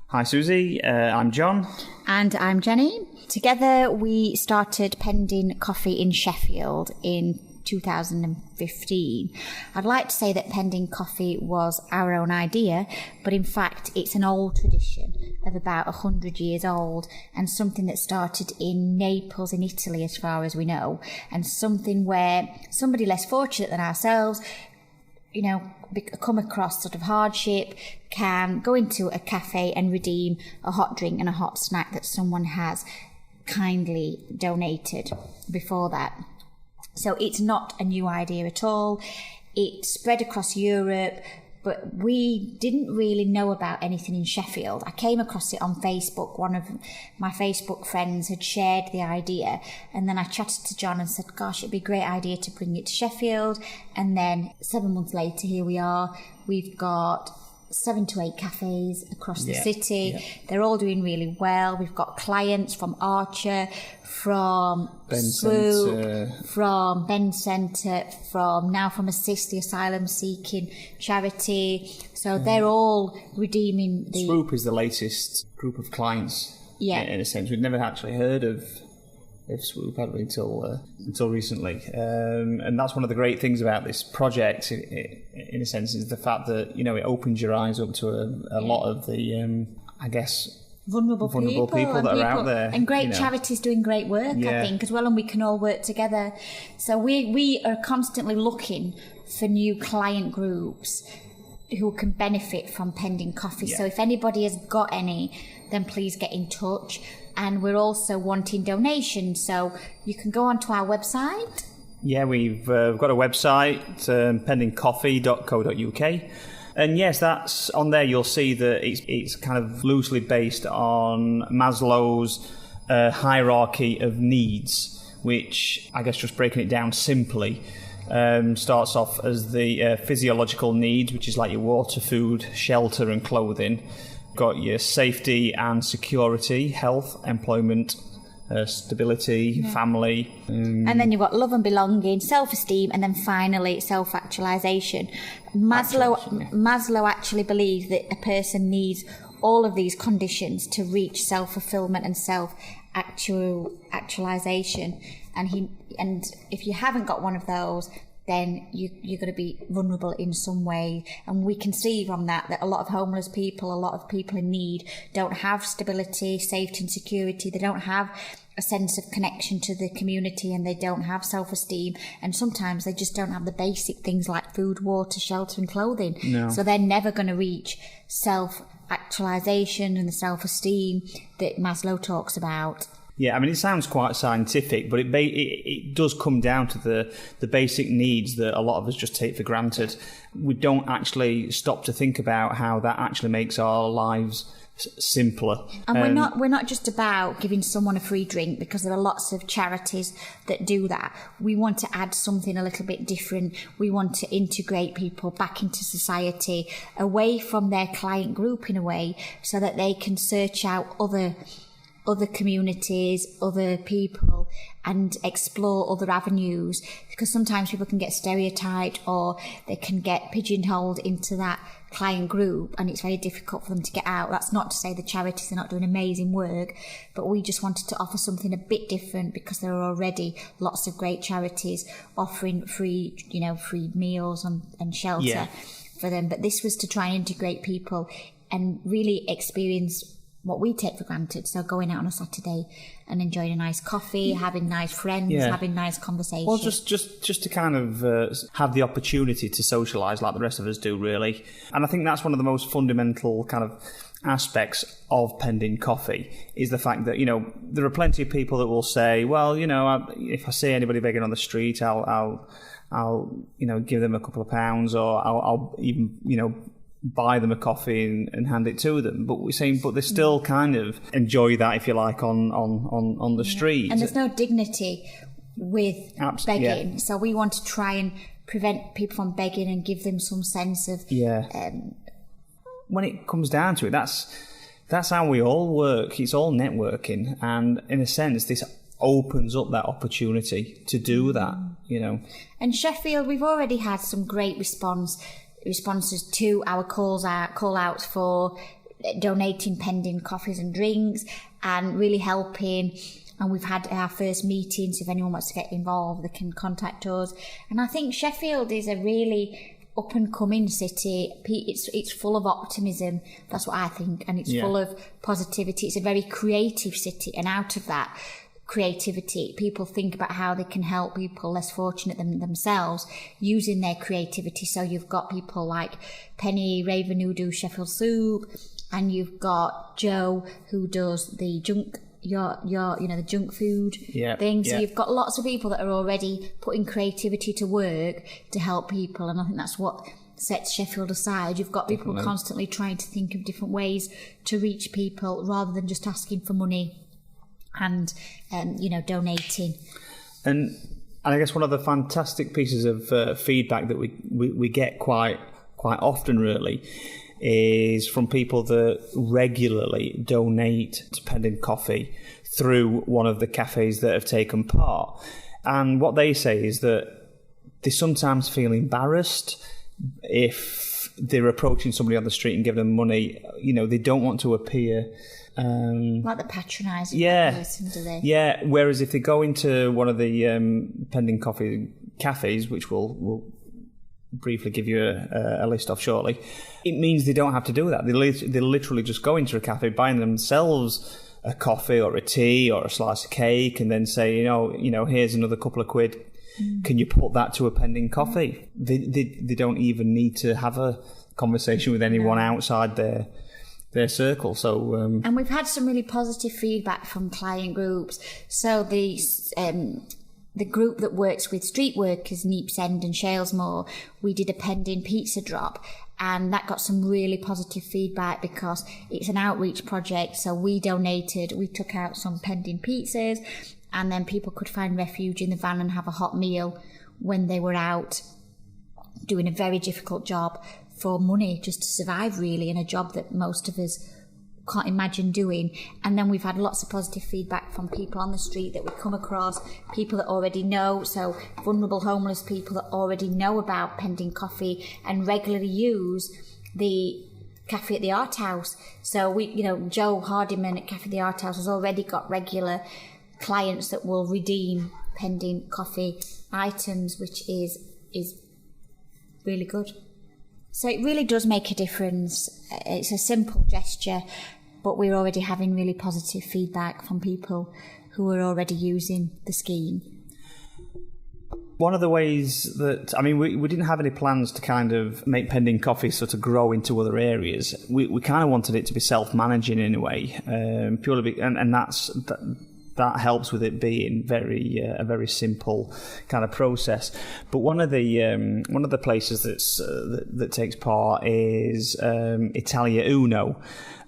Hi Susie, I'm John. And I'm Jennie. Together we started Pending Coffee in Sheffield in 2015. I'd like to say that Pending Coffee was our own idea, but in fact it's an old tradition of about 100 years old, and something that started in Naples in Italy as far as we know, and something where somebody less fortunate than ourselves, come across sort of hardship, can go into a cafe and redeem a hot drink and a hot snack that someone has kindly donated before that. So it's not a new idea at all. It spread across Europe, but we didn't really know about anything in Sheffield. I came across it on Facebook. One of my Facebook friends had shared the idea, and then I chatted to John and said, gosh, it'd be a great idea to bring it to Sheffield. And then 7 months later, here we are. We've got 7 to 8 cafes across the city. Yeah. They're all doing really well. We've got clients from Archer, from Swoop, from Ben Centre, from Assist, the asylum-seeking charity. So they're all redeeming the... Swoop is the latest group of clients, in a sense. We'd never actually heard of Swoop, had we, until recently. And that's one of the great things about this project, in a sense, is the fact that, it opens your eyes up to a lot of the, vulnerable people that are out there. And great charities doing great work, I think, as well, and we can all work together. So we are constantly looking for new client groups who can benefit from Pending Coffee. Yeah. So if anybody has got any, then please get in touch. And we're also wanting donations, so you can go onto our website. Yeah, we've got a website, pendingcoffee.co.uk. And yes, that's on there. You'll see that it's kind of loosely based on Maslow's hierarchy of needs, which I guess just breaking it down simply starts off as the physiological needs, which is like your water, food, shelter and clothing. Got your safety and security, health, employment, stability, family. And then you've got love and belonging, self-esteem, and then finally self-actualization. Maslow actually believes that a person needs all of these conditions to reach self-fulfillment and self-actualization. And if you haven't got one of those, then you're going to be vulnerable in some way. And we can see from that a lot of homeless people, a lot of people in need, don't have stability, safety and security. They don't have a sense of connection to the community, and they don't have self-esteem. And sometimes they just don't have the basic things like food, water, shelter and clothing. No. So they're never going to reach self-actualization and the self-esteem that Maslow talks about. Yeah, I mean, it sounds quite scientific, but it does come down to the basic needs that a lot of us just take for granted. We don't actually stop to think about how that actually makes our lives simpler. And we're not just about giving someone a free drink, because there are lots of charities that do that. We want to add something a little bit different. We want to integrate people back into society, away from their client group in a way, so that they can search out other communities, other people, and explore other avenues, because sometimes people can get stereotyped or they can get pigeonholed into that client group, and it's very difficult for them to get out. That's not to say the charities are not doing amazing work, but we just wanted to offer something a bit different, because there are already lots of great charities offering free meals and shelter for them. But this was to try and integrate people and really experience what we take for granted. So going out on a Saturday and enjoying a nice coffee, having nice friends, having nice conversations. Well, just to kind of have the opportunity to socialise like the rest of us do, really. And I think that's one of the most fundamental kind of aspects of Pending Coffee, is the fact that, there are plenty of people that will say, well, if I see anybody begging on the street, I'll give them a couple of pounds, or I'll even, buy them a coffee and hand it to them. But we're saying, but they still kind of enjoy that, if you like, on the street. And there's no dignity with begging. Yeah. So we want to try and prevent people from begging and give them some sense of... When it comes down to it, that's how we all work. It's all networking. And in a sense, this opens up that opportunity to do that, And Sheffield, we've already had some great responses to our call outs for donating pending coffees and drinks and really helping. And we've had our first meetings. If anyone wants to get involved, they can contact us. And I think Sheffield is a really up-and-coming city. It's full of optimism. That's what I think. And it's full of positivity. It's a very creative city. And out of that creativity, people think about how they can help people less fortunate than themselves using their creativity. So you've got people like Penny Raven who do Sheffield Soup, and you've got Joe who does the junk the junk food thing. So you've got lots of people that are already putting creativity to work to help people, and I think that's what sets Sheffield aside. You've got people constantly trying to think of different ways to reach people rather than just asking for money and donating. And I guess one of the fantastic pieces of feedback that we get quite often really is from people that regularly donate to Pending Coffee through one of the cafes that have taken part. And what they say is that they sometimes feel embarrassed if they're approaching somebody on the street and giving them money. They don't want to appear like the patronising person, do they? Yeah, whereas if they go into one of the Pending Coffee cafes, which we'll briefly give you a list of shortly, it means they don't have to do that. They literally just go into a cafe, buying themselves a coffee or a tea or a slice of cake, and then say, here's another couple of quid. Can you put that to a Pending Coffee? They don't even need to have a conversation with anyone outside their circle. So and we've had some really positive feedback from client groups. So the group that works with street workers, Neeps End and Shalesmoor, we did a pending pizza drop, and that got some really positive feedback because it's an outreach project. So we took out some pending pizzas, and then people could find refuge in the van and have a hot meal when they were out doing a very difficult job for money, just to survive really, in a job that most of us can't imagine doing. And then we've had lots of positive feedback from people on the street that we come across, people that already know, so vulnerable homeless people that already know about Pending Coffee and regularly use the cafe at the Art House. So Joe Hardiman at Cafe at the Art House has already got regular clients that will redeem Pending Coffee items, which is really good. So it really does make a difference. It's a simple gesture, but we're already having really positive feedback from people who are already using the scheme. One of the ways that, we didn't have any plans to kind of make Pending Coffee sort of grow into other areas. We kind of wanted it to be self-managing in a way, purely, and that helps with it being a very simple kind of process. But one of the places that takes part is Italia Uno,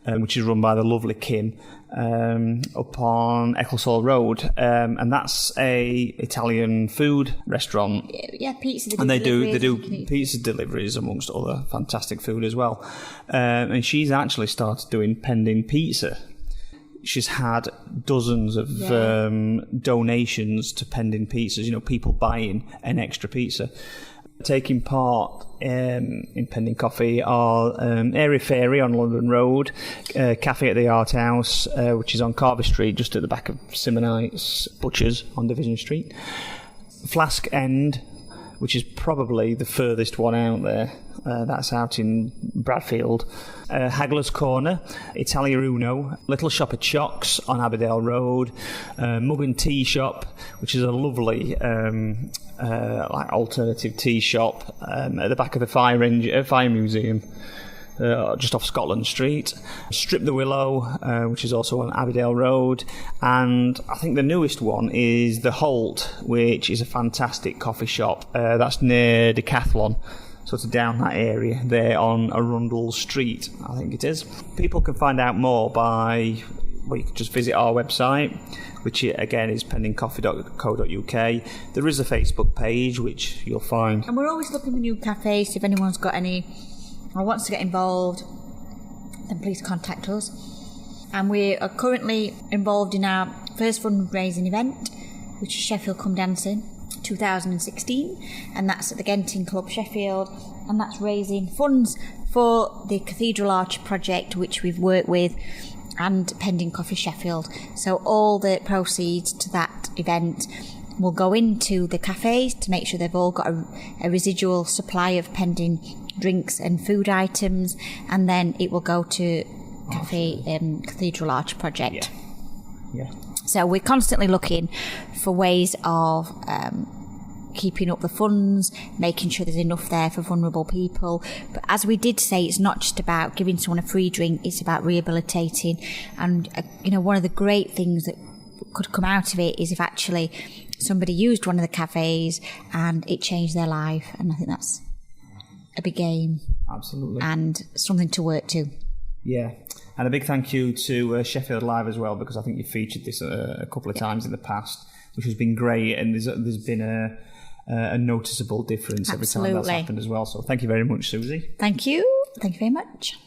which is run by the lovely Kim up on Ecclesall Road, and that's a Italian food restaurant. Yeah, pizza. And they do pizza deliveries amongst other fantastic food as well. And she's actually started doing Pending Pizza. She's had dozens of donations to Pending Pizzas, people buying an extra pizza. Taking part in Pending Coffee are Airy Fairy on London Road, Cafe at the Art House, which is on Carver Street, just at the back of Simonite's Butchers on Division Street. Flask End, which is probably the furthest one out there. That's out in Bradfield. Haggler's Corner, Italia Uno, Little Shop of Chocks on Aberdale Road, Mug and Tea Shop, which is a lovely alternative tea shop at the back of the Fire Museum, just off Scotland Street. Strip the Willow, which is also on Aberdale Road, and I think the newest one is The Holt, which is a fantastic coffee shop. That's near Decathlon, sort of down that area there on Arundel Street, I think it is. People can find out more you can just visit our website, which again is pendingcoffee.co.uk. There is a Facebook page which you'll find. And we're always looking for new cafes. If anyone's got any or wants to get involved, then please contact us. And we are currently involved in our first fundraising event, which is Sheffield Come Dancing 2016, and that's at the Genting Club Sheffield, and that's raising funds for the Cathedral Arch project, which we've worked with, and Pending Coffee Sheffield. So all the proceeds to that event will go into the cafes to make sure they've all got a residual supply of pending drinks and food items, and then it will go to Cathedral Arch project. Yeah. So we're constantly looking for ways of keeping up the funds, making sure there's enough there for vulnerable people. But as we did say, it's not just about giving someone a free drink, it's about rehabilitating. And, one of the great things that could come out of it is if actually somebody used one of the cafes and it changed their life. And I think that's a big aim. Absolutely. And something to work to. Yeah. And a big thank you to Sheffield Live as well, because I think you featured this a couple of times in the past, which has been great. And there's been a noticeable difference every time that's happened as well. So thank you very much, Susie. Thank you. Thank you very much.